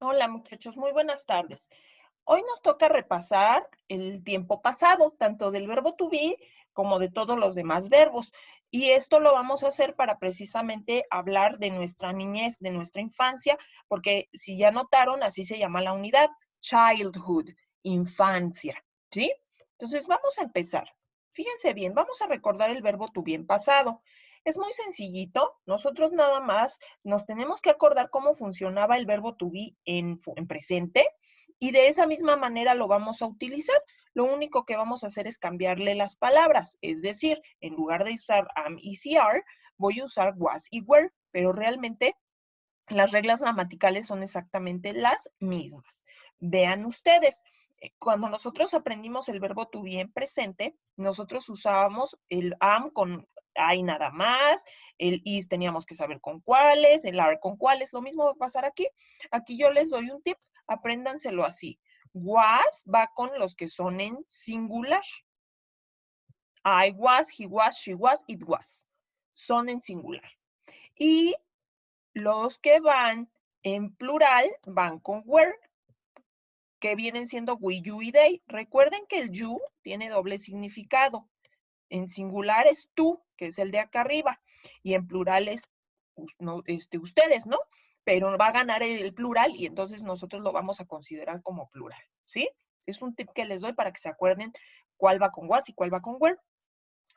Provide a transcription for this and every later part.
Hola muchachos, muy buenas tardes. Hoy nos toca repasar el tiempo pasado, tanto del verbo to be como de todos los demás verbos. Y esto lo vamos a hacer para precisamente hablar de nuestra niñez, de nuestra infancia, porque si ya notaron, así se llama la unidad, childhood, infancia, ¿sí? Entonces vamos a empezar. Fíjense bien, vamos a recordar el verbo to be en pasado. Es muy sencillito, nosotros nada más nos tenemos que acordar cómo funcionaba el verbo to be en presente y de esa misma manera lo vamos a utilizar. Lo único que vamos a hacer es cambiarle las palabras, es decir, en lugar de usar am y are, voy a usar was y were, pero realmente las reglas gramaticales son exactamente las mismas. Vean ustedes, cuando nosotros aprendimos el verbo to be en presente, nosotros usábamos el am con I nada más, el is teníamos que saber con cuáles, el are con cuáles. Lo mismo va a pasar aquí. Aquí yo les doy un tip, apréndanselo así. Was va con los que son en singular. I was, he was, she was, it was. Son en singular. Y los que van en plural van con were, que vienen siendo we, you y they. Recuerden que el you tiene doble significado. En singular es tú, que es el de acá arriba, y en plural es ustedes, ¿no? Pero va a ganar el plural y entonces nosotros lo vamos a considerar como plural, ¿sí? Es un tip que les doy para que se acuerden cuál va con was y cuál va con were.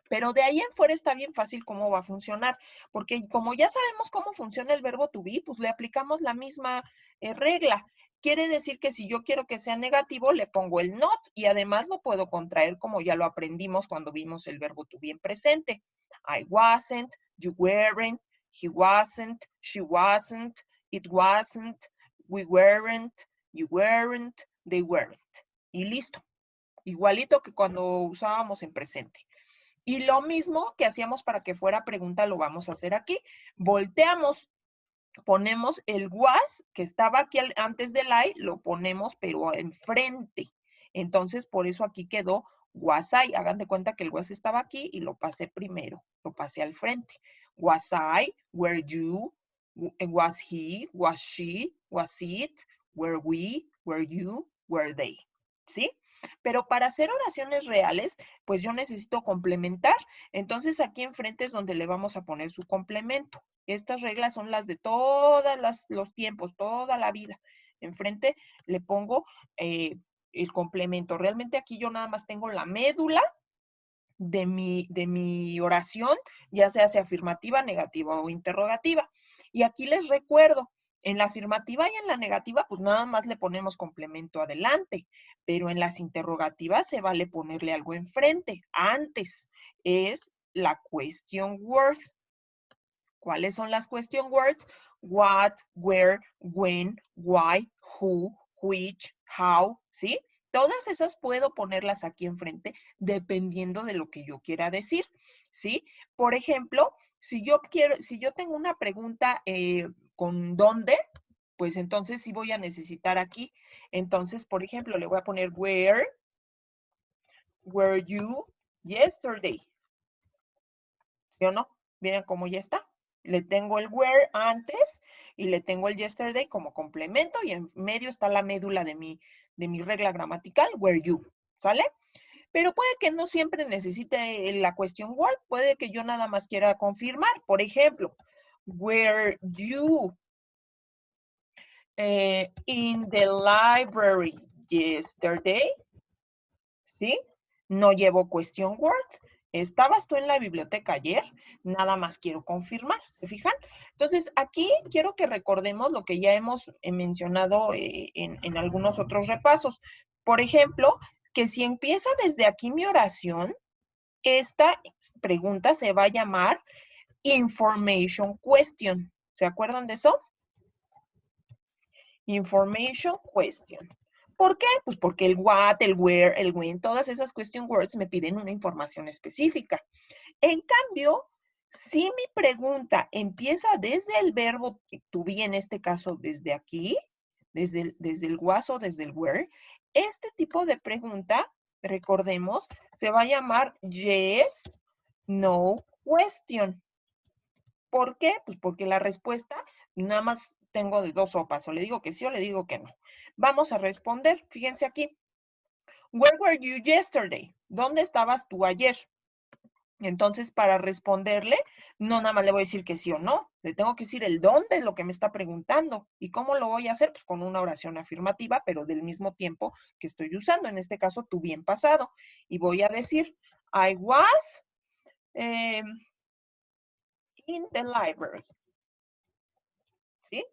Pero de ahí en fuera está bien fácil cómo va a funcionar, porque como ya sabemos cómo funciona el verbo to be, pues le aplicamos la misma regla. Quiere decir que si yo quiero que sea negativo, le pongo el not y además lo puedo contraer como ya lo aprendimos cuando vimos el verbo to be en presente. I wasn't, you weren't, he wasn't, she wasn't, it wasn't, we weren't, you weren't, they weren't. Y listo. Igualito que cuando usábamos en presente. Y lo mismo que hacíamos para que fuera pregunta lo vamos a hacer aquí. Volteamos, ponemos el was que estaba aquí antes del I, lo ponemos pero enfrente. Entonces, por eso aquí quedó was I. Hagan de cuenta que el was estaba aquí y lo pasé primero, lo pasé al frente. Was I, were you, was he, was she, was it, were we, were you, were they. ¿Sí? Pero para hacer oraciones reales, pues yo necesito complementar. Entonces aquí enfrente es donde le vamos a poner su complemento. Estas reglas son las de todos los tiempos, toda la vida. Enfrente le pongo el complemento. Realmente aquí yo nada más tengo la médula de mi oración, ya sea afirmativa, negativa o interrogativa. Y aquí les recuerdo, en la afirmativa y en la negativa, pues nada más le ponemos complemento adelante, pero en las interrogativas se vale ponerle algo enfrente. Antes es la question word. ¿Cuáles son las question words? What, where, when, why, who, which, how, ¿sí? Todas esas puedo ponerlas aquí enfrente dependiendo de lo que yo quiera decir, ¿sí? Por ejemplo, si yo tengo una pregunta con dónde, pues entonces sí voy a necesitar aquí. Entonces, por ejemplo, le voy a poner where were you yesterday? ¿Sí o no? Miren cómo ya está. Le tengo el where antes y le tengo el yesterday como complemento y en medio está la médula de mi regla gramatical, were you, ¿sale? Pero puede que no siempre necesite la question word, puede que yo nada más quiera confirmar. Por ejemplo, were you in the library yesterday? ¿Sí? No llevo question word. ¿Estabas tú en la biblioteca ayer? Nada más quiero confirmar, ¿se fijan? Entonces, aquí quiero que recordemos lo que ya hemos mencionado en algunos otros repasos. Por ejemplo, que si empieza desde aquí mi oración, esta pregunta se va a llamar information question. ¿Se acuerdan de eso? Information question. ¿Por qué? Pues porque el what, el where, el when, todas esas question words me piden una información específica. En cambio, si mi pregunta empieza desde el verbo to be, en este caso desde aquí, desde el was o desde el where, este tipo de pregunta, recordemos, se va a llamar yes, no question. ¿Por qué? Pues porque la respuesta nada más tengo de dos sopas, o le digo que sí o le digo que no. Vamos a responder, fíjense aquí. Where were you yesterday? ¿Dónde estabas tú ayer? Entonces, para responderle, no nada más le voy a decir que sí o no, le tengo que decir el dónde, lo que me está preguntando. ¿Y cómo lo voy a hacer? Pues con una oración afirmativa, pero del mismo tiempo que estoy usando, en este caso, tu bien pasado. Y voy a decir, I was in the library. ¿Sí?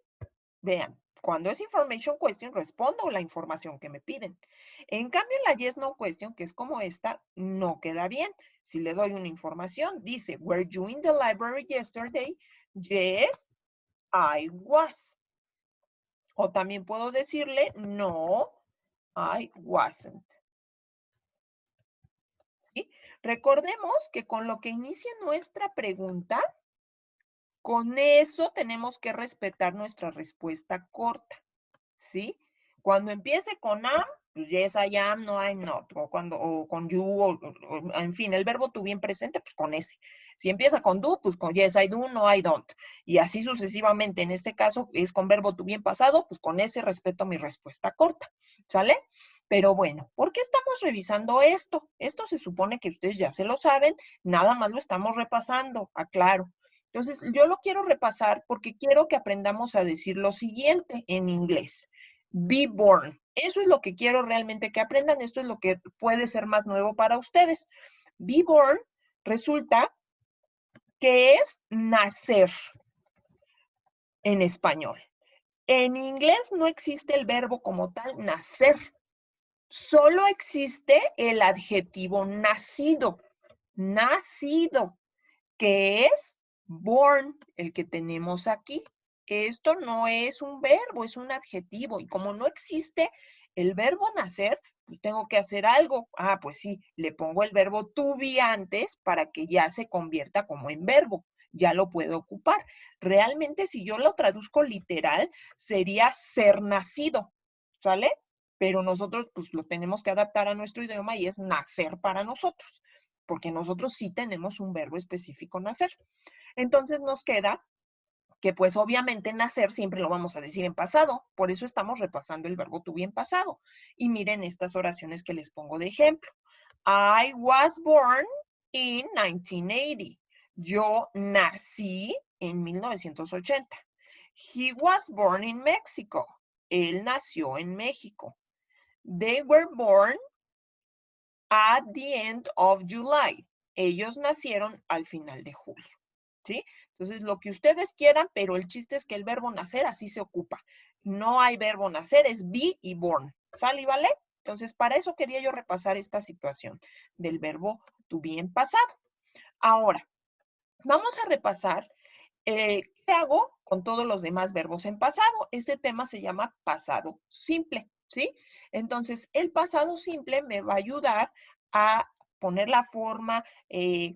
Vean, cuando es information question, respondo la información que me piden. En cambio, la yes, no question, que es como esta, no queda bien. Si le doy una información, dice, were you in the library yesterday? Yes, I was. O también puedo decirle, no, I wasn't. ¿Sí? Recordemos que con lo que inicia nuestra pregunta, con eso tenemos que respetar nuestra respuesta corta. ¿Sí? Cuando empiece con am, pues yes, I am, no, I'm not. O con you, en fin, el verbo to bien presente, pues con ese. Si empieza con do, pues con yes, I do, no, I don't. Y así sucesivamente. En este caso es con verbo to bien pasado, pues con ese respeto mi respuesta corta. ¿Sale? Pero bueno, ¿por qué estamos revisando esto? Esto se supone que ustedes ya se lo saben, nada más lo estamos repasando, aclaro. Entonces, yo lo quiero repasar porque quiero que aprendamos a decir lo siguiente en inglés. Be born. Eso es lo que quiero realmente que aprendan. Esto es lo que puede ser más nuevo para ustedes. Be born resulta que es nacer en español. En inglés no existe el verbo como tal nacer. Solo existe el adjetivo nacido. Nacido, que es born, el que tenemos aquí. Esto no es un verbo, es un adjetivo. Y como no existe el verbo nacer, pues tengo que hacer algo. Ah, pues sí, le pongo el verbo to be antes para que ya se convierta como en verbo. Ya lo puedo ocupar. Realmente, si yo lo traduzco literal, sería ser nacido. ¿Sale? Pero nosotros, pues lo tenemos que adaptar a nuestro idioma y es nacer para nosotros, porque nosotros sí tenemos un verbo específico nacer. Entonces nos queda que pues obviamente nacer siempre lo vamos a decir en pasado, por eso estamos repasando el verbo to be en pasado. Y miren estas oraciones que les pongo de ejemplo. I was born in 1980. Yo nací en 1980. He was born in Mexico. Él nació en México. They were born at the end of July. Ellos nacieron al final de julio. ¿Sí? Entonces, lo que ustedes quieran, pero el chiste es que el verbo nacer así se ocupa. No hay verbo nacer, es be y born. ¿Sale y vale? Entonces, para eso quería yo repasar esta situación del verbo to be en pasado. Ahora, vamos a repasar qué hago con todos los demás verbos en pasado. Este tema se llama pasado simple, ¿sí? Entonces, el pasado simple me va a ayudar a poner la forma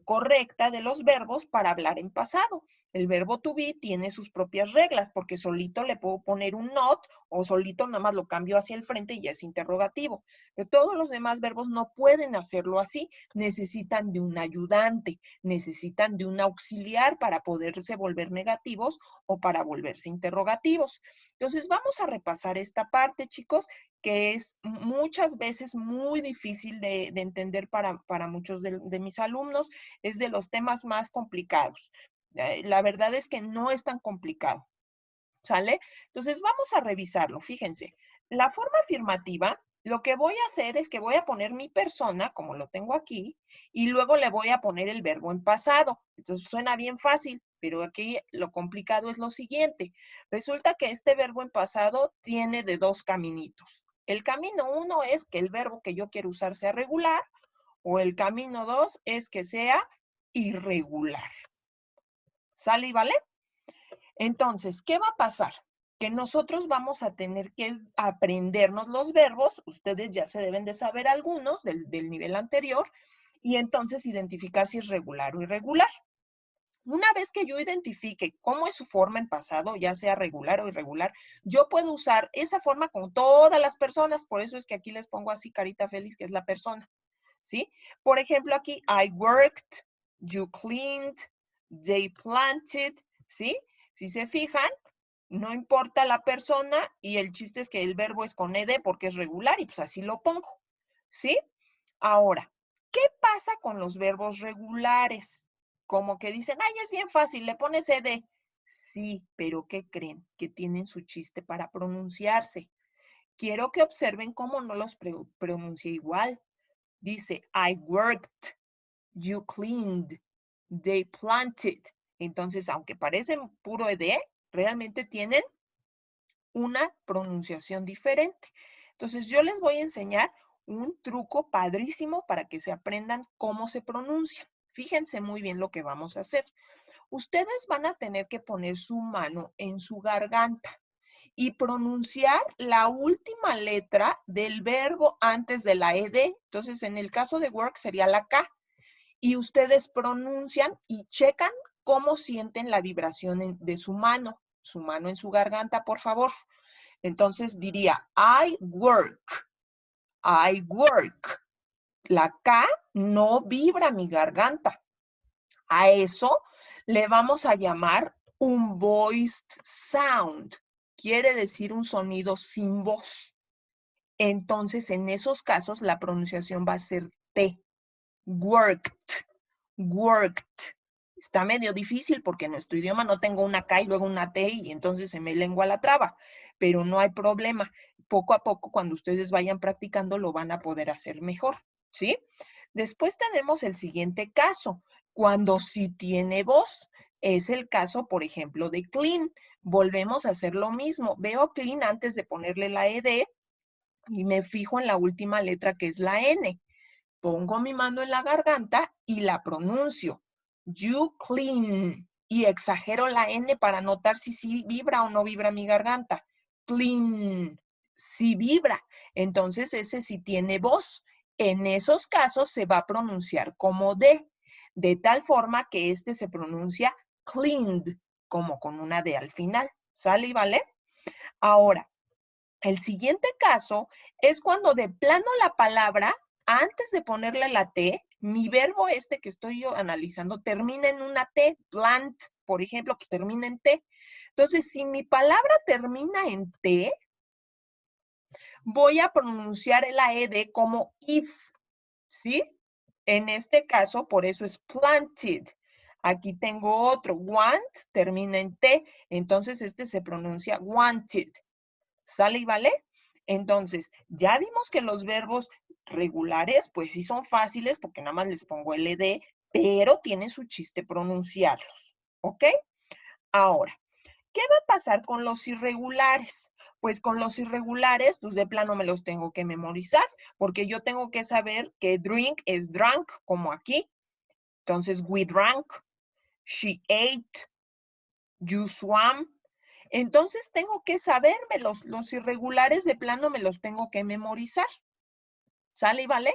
correcta de los verbos para hablar en pasado. El verbo to be tiene sus propias reglas porque solito le puedo poner un not o solito nada más lo cambio hacia el frente y ya es interrogativo. Pero todos los demás verbos no pueden hacerlo así, necesitan de un ayudante, necesitan de un auxiliar para poderse volver negativos o para volverse interrogativos. Entonces vamos a repasar esta parte, chicos, que es muchas veces muy difícil de entender para muchos de mis alumnos, es de los temas más complicados. La verdad es que no es tan complicado, ¿sale? Entonces vamos a revisarlo, fíjense. La forma afirmativa, lo que voy a hacer es que voy a poner mi persona, como lo tengo aquí, y luego le voy a poner el verbo en pasado. Entonces suena bien fácil, pero aquí lo complicado es lo siguiente. Resulta que este verbo en pasado tiene de dos caminitos. El camino 1 es que el verbo que yo quiero usar sea regular, o el camino 2 es que sea irregular. ¿Sale y vale? Entonces, ¿qué va a pasar? Que nosotros vamos a tener que aprendernos los verbos, ustedes ya se deben de saber algunos del nivel anterior, y entonces identificar si es regular o irregular. Una vez que yo identifique cómo es su forma en pasado, ya sea regular o irregular, yo puedo usar esa forma con todas las personas, por eso es que aquí les pongo así carita feliz, que es la persona, ¿sí? Por ejemplo, aquí, I worked, you cleaned, they planted, ¿sí? Si se fijan, No importa la persona y el chiste es que el verbo es con ed porque es regular y pues así lo pongo, ¿sí? Ahora, ¿qué pasa con los verbos regulares? Como que dicen, ay, es bien fácil, le pones ed. Sí, pero ¿qué creen? Que tienen su chiste para pronunciarse. Quiero que observen cómo no los pronuncia igual. Dice, I worked, you cleaned, they planted. Entonces, aunque parecen puro ed, realmente tienen una pronunciación diferente. Entonces, yo les voy a enseñar un truco padrísimo para que se aprendan cómo se pronuncia. Fíjense muy bien lo que vamos a hacer. Ustedes van a tener que poner su mano en su garganta y pronunciar la última letra del verbo antes de la ed. Entonces, en el caso de work sería la K. Y ustedes pronuncian y checan cómo sienten la vibración de su mano en su garganta, por favor. Entonces diría, I work, I work. La K no vibra mi garganta. A eso le vamos a llamar un voiced sound. Quiere decir un sonido sin voz. Entonces, en esos casos, la pronunciación va a ser T. Worked, worked. Está medio difícil porque en nuestro idioma no tengo una K y luego una T y entonces se me lengua la traba, pero no hay problema. Poco a poco, cuando ustedes vayan practicando, lo van a poder hacer mejor, ¿sí? Después tenemos el siguiente caso, cuando sí tiene voz. Es el caso, por ejemplo, de clean. Volvemos a hacer lo mismo. Veo clean antes de ponerle la ed y me fijo en la última letra que es la N. Pongo mi mano en la garganta y la pronuncio. You clean. Y exagero la N para notar si sí vibra o no vibra mi garganta. Clean. Sí vibra. Entonces ese sí tiene voz. En esos casos se va a pronunciar como D. De tal forma que este se pronuncia cleaned, como con una D al final. ¿Sale y vale? Ahora, el siguiente caso es cuando de plano la palabra, antes de ponerle la T, mi verbo este que estoy yo analizando termina en una T, plant, por ejemplo, que termina en T. Entonces, si mi palabra termina en T, voy a pronunciar la ed como if, ¿sí? En este caso, por eso es planted. Aquí tengo otro, want, termina en T, entonces este se pronuncia wanted. ¿Sale y vale? Entonces, ya vimos que los verbos regulares, pues sí son fáciles porque nada más les pongo el ed, pero tiene su chiste pronunciarlos, ¿ok? Ahora, ¿qué va a pasar con los irregulares? Pues con los irregulares, pues de plano me los tengo que memorizar, porque yo tengo que saber que drink es drunk, como aquí. Entonces, we drank, she ate, you swam. Entonces tengo que saberme los irregulares de plano, me los tengo que memorizar. ¿Sale y vale?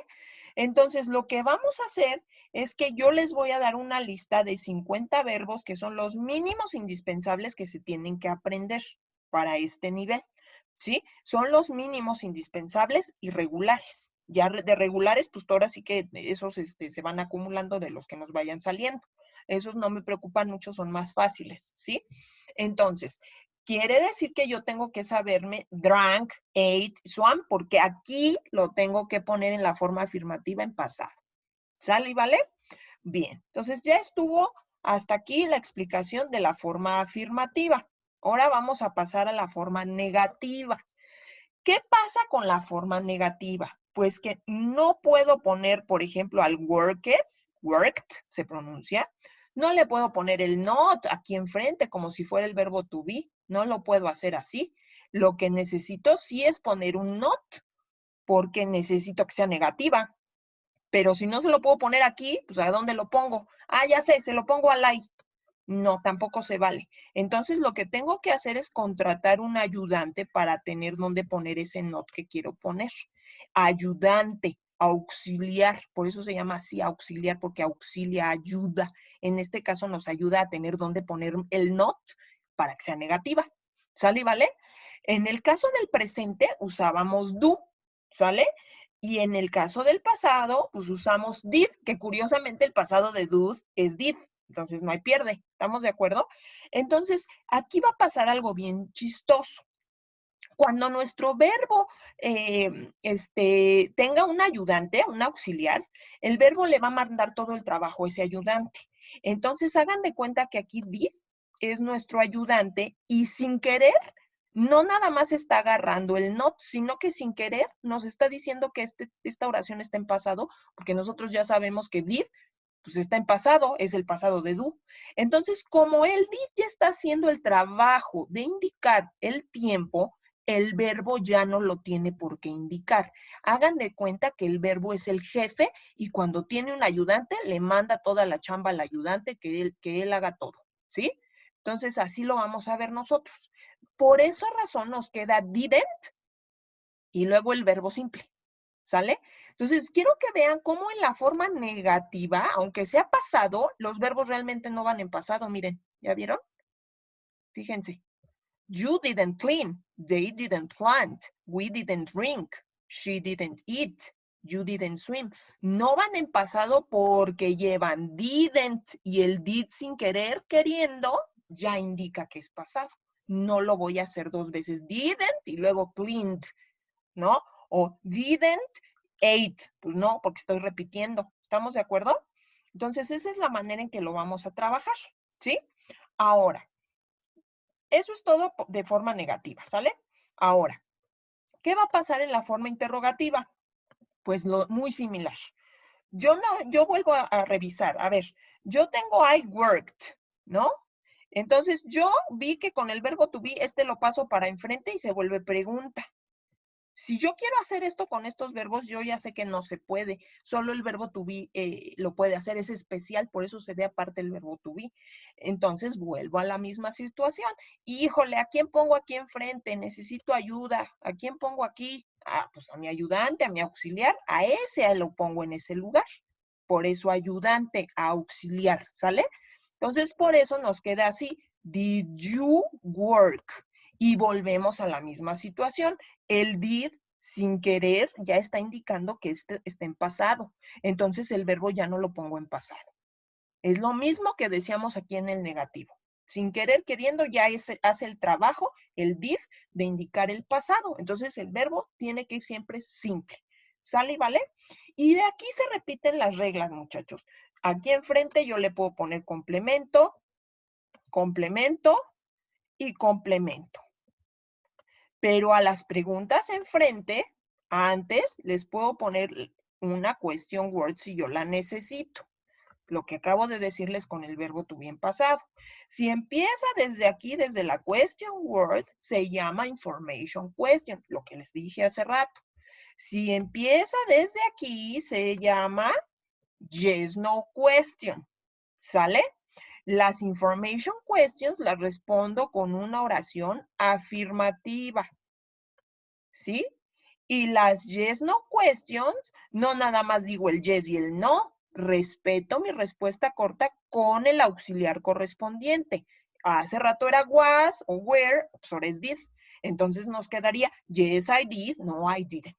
Entonces lo que vamos a hacer es que yo les voy a dar una lista de 50 verbos que son los mínimos indispensables que se tienen que aprender para este nivel. ¿Sí? Son los mínimos indispensables y regulares. Ya de regulares, pues ahora sí que esos se van acumulando de los que nos vayan saliendo. Esos no me preocupan mucho, son más fáciles, ¿sí? Entonces, quiere decir que yo tengo que saberme drank, ate, swam, porque aquí lo tengo que poner en la forma afirmativa en pasado. ¿Sale y vale? Bien, entonces ya estuvo hasta aquí la explicación de la forma afirmativa. Ahora vamos a pasar a la forma negativa. ¿Qué pasa con la forma negativa? Pues que no puedo poner, por ejemplo, al worked se pronuncia, no le puedo poner el not aquí enfrente como si fuera el verbo to be, no lo puedo hacer así. Lo que necesito sí es poner un not, porque necesito que sea negativa. Pero si no se lo puedo poner aquí, pues ¿a dónde lo pongo? Ah, ya sé, se lo pongo al I. No, tampoco se vale. Entonces, lo que tengo que hacer es contratar un ayudante para tener dónde poner ese not que quiero poner. Ayudante, auxiliar, por eso se llama así auxiliar, porque auxilia, ayuda. En este caso nos ayuda a tener dónde poner el not para que sea negativa. ¿Sale y vale? En el caso del presente usábamos do, ¿sale? Y en el caso del pasado, pues usamos did, que curiosamente el pasado de do es did. Entonces no hay pierde, ¿estamos de acuerdo? Entonces, aquí va a pasar algo bien chistoso. Cuando nuestro verbo tenga un ayudante, un auxiliar, el verbo le va a mandar todo el trabajo a ese ayudante. Entonces, hagan de cuenta que aquí did es nuestro ayudante y sin querer, no nada más está agarrando el not, sino que sin querer nos está diciendo que esta oración está en pasado, porque nosotros ya sabemos que did pues está en pasado, es el pasado de do. Entonces, como el did ya está haciendo el trabajo de indicar el tiempo, el verbo ya no lo tiene por qué indicar. Hagan de cuenta que el verbo es el jefe y cuando tiene un ayudante, le manda toda la chamba al ayudante que él haga todo, ¿sí? Entonces, así lo vamos a ver nosotros. Por esa razón nos queda didn't y luego el verbo simple, ¿sale? Entonces, quiero que vean cómo en la forma negativa, aunque sea pasado, los verbos realmente no van en pasado. Miren, ¿ya vieron? Fíjense. You didn't clean. They didn't plant. We didn't drink. She didn't eat. You didn't swim. No van en pasado porque llevan didn't y el did sin querer, queriendo, ya indica que es pasado. No lo voy a hacer dos veces. Didn't y luego cleaned, ¿no? O didn't ate. Pues no, porque estoy repitiendo. ¿Estamos de acuerdo? Entonces, esa es la manera en que lo vamos a trabajar, ¿sí? Ahora, eso es todo de forma negativa, ¿sale? Ahora, ¿qué va a pasar en la forma interrogativa? Pues muy similar. Yo vuelvo a revisar. A ver, yo tengo I worked, ¿no? Entonces, yo vi que con el verbo to be, lo paso para enfrente y se vuelve pregunta. Si yo quiero hacer esto con estos verbos, yo ya sé que no se puede. Solo el verbo to be lo puede hacer, es especial, por eso se ve aparte el verbo to be. Entonces vuelvo a la misma situación. Híjole, ¿a quién pongo aquí enfrente? Necesito ayuda. ¿A quién pongo aquí? Ah, pues a mi ayudante, a mi auxiliar. A ese lo pongo en ese lugar. Por eso ayudante, auxiliar, ¿sale? Entonces por eso nos queda así. Did you work? Y volvemos a la misma situación. El did, sin querer, ya está indicando que está en pasado. Entonces, el verbo ya no lo pongo en pasado. Es lo mismo que decíamos aquí en el negativo. Sin querer, queriendo, ya hace el trabajo, el did, de indicar el pasado. Entonces, el verbo tiene que ir siempre simple. ¿Sale y vale? Y de aquí se repiten las reglas, muchachos. Aquí enfrente yo le puedo poner complemento, complemento y complemento. Pero a las preguntas enfrente, antes les puedo poner una question word si yo la necesito. Lo que acabo de decirles con el verbo to be en pasado. Si empieza desde aquí, desde la question word, se llama information question, lo que les dije hace rato. Si empieza desde aquí, se llama yes, no question. ¿Sale? Las information questions las respondo con una oración afirmativa. ¿Sí? Y las yes, no questions, no nada más digo el yes y el no. Respeto mi respuesta corta con el auxiliar correspondiente. Hace rato era was o were, pues ahora es did. Entonces nos quedaría yes, I did, no, I didn't.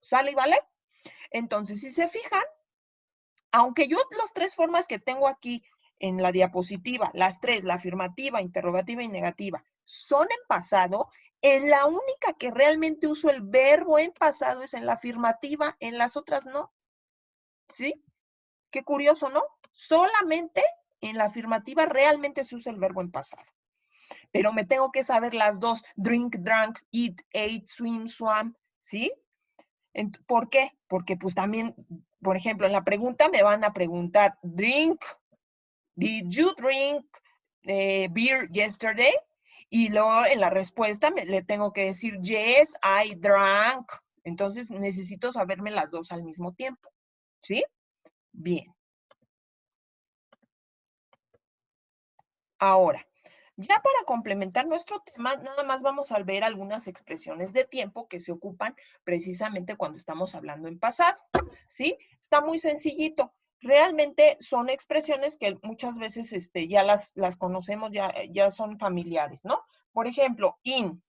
¿Sale y vale? Entonces, si se fijan, aunque yo las tres formas que tengo aquí en la diapositiva, las tres, la afirmativa, interrogativa y negativa, son en pasado, en la única que realmente uso el verbo en pasado es en la afirmativa, en las otras no. ¿Sí? Qué curioso, ¿no? Solamente en la afirmativa realmente se usa el verbo en pasado. Pero me tengo que saber las dos, drink, drank, eat, ate, swim, swam, ¿sí? ¿Por qué? Porque pues también, por ejemplo, en la pregunta me van a preguntar, drink, did you drink beer yesterday? Y luego en la respuesta le tengo que decir, yes, I drank. Entonces necesito saberme las dos al mismo tiempo. ¿Sí? Bien. Ahora, ya para complementar nuestro tema, nada más vamos a ver algunas expresiones de tiempo que se ocupan precisamente cuando estamos hablando en pasado. ¿Sí? Está muy sencillito. Realmente son expresiones que muchas veces ya las conocemos, ya son familiares, ¿no? Por ejemplo, in.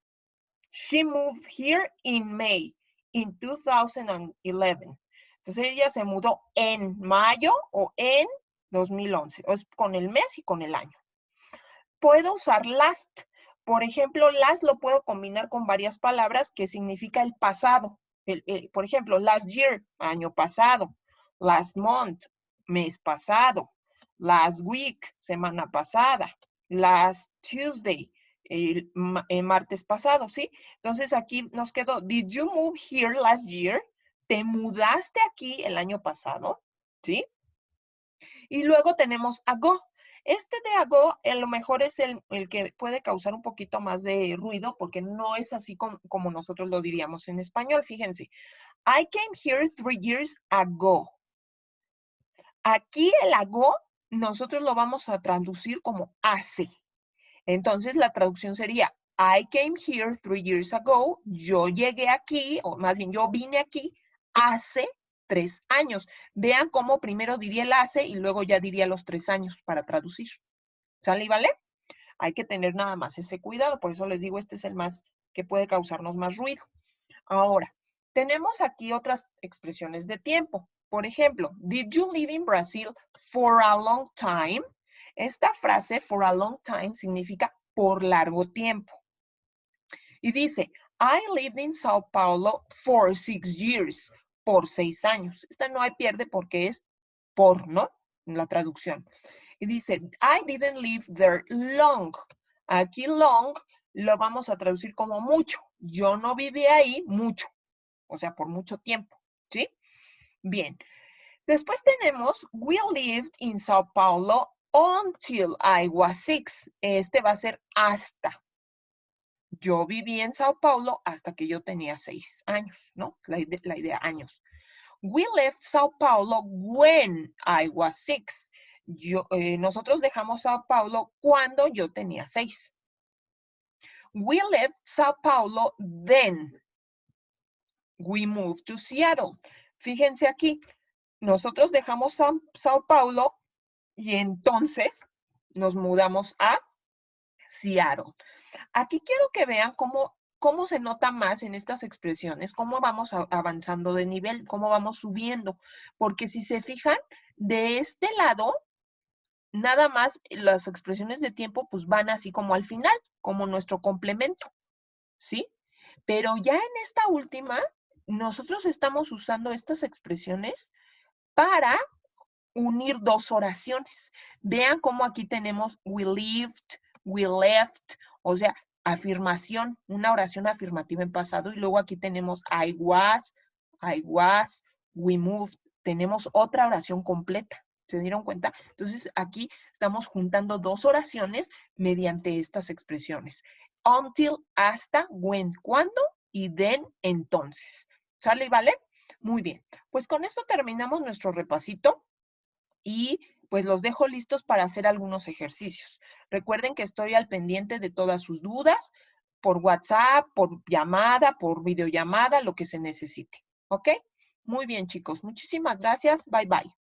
She moved here in May, in 2011. Entonces ella se mudó en mayo o en 2011. Es con el mes y con el año. Puedo usar last. Por ejemplo, last lo puedo combinar con varias palabras que significa el pasado. Por ejemplo, last year, año pasado. Last month, mes pasado. Last week, semana pasada. Last Tuesday, el martes pasado, ¿sí? Entonces aquí nos quedó, did you move here last year? ¿Te mudaste aquí el año pasado? ¿Sí? Y luego tenemos ago. Este de ago a lo mejor es el que puede causar un poquito más de ruido porque no es así como nosotros lo diríamos en español. Fíjense, I came here 3 years ago. Aquí el ago nosotros lo vamos a traducir como hace. Entonces la traducción sería I came here 3 years ago. Yo llegué aquí, o más bien yo vine aquí hace 3 años. Vean cómo primero diría el hace y luego ya diría los 3 años para traducir. ¿Sale y vale? Hay que tener nada más ese cuidado. Por eso les digo, este es el más que puede causarnos más ruido. Ahora, tenemos aquí otras expresiones de tiempo. Por ejemplo, did you live in Brazil for a long time? Esta frase, for a long time, significa por largo tiempo. Y dice, I lived in Sao Paulo for 6 years. Por 6 años. Esta no hay pierde porque es por, ¿no? En la traducción. Y dice, I didn't live there long. Aquí long lo vamos a traducir como mucho. Yo no viví ahí mucho. O sea, por mucho tiempo. ¿Sí? Bien. Después tenemos, we lived in Sao Paulo until I was 6. Este va a ser hasta. Yo viví en Sao Paulo hasta que yo tenía 6 años, ¿no? La idea años. We left Sao Paulo when I was 6. Nosotros dejamos Sao Paulo cuando yo tenía 6. We left Sao Paulo then. We moved to Seattle. Fíjense aquí, nosotros dejamos Sao Paulo y entonces nos mudamos a Seattle. Aquí quiero que vean cómo se nota más en estas expresiones, cómo vamos avanzando de nivel, cómo vamos subiendo. Porque si se fijan, de este lado, nada más las expresiones de tiempo pues van así como al final, como nuestro complemento, ¿sí? Pero ya en esta última, nosotros estamos usando estas expresiones para unir dos oraciones. Vean cómo aquí tenemos we lived, we left, o sea, afirmación, una oración afirmativa en pasado, y luego aquí tenemos I was, we moved, tenemos otra oración completa. ¿Se dieron cuenta? Entonces aquí estamos juntando dos oraciones mediante estas expresiones. Until, hasta, when, cuando, y then, entonces. ¿Sale y vale? Muy bien. Pues con esto terminamos nuestro repasito. Y pues los dejo listos para hacer algunos ejercicios. Recuerden que estoy al pendiente de todas sus dudas, por WhatsApp, por llamada, por videollamada, lo que se necesite. ¿Ok? Muy bien, chicos. Muchísimas gracias. Bye, bye.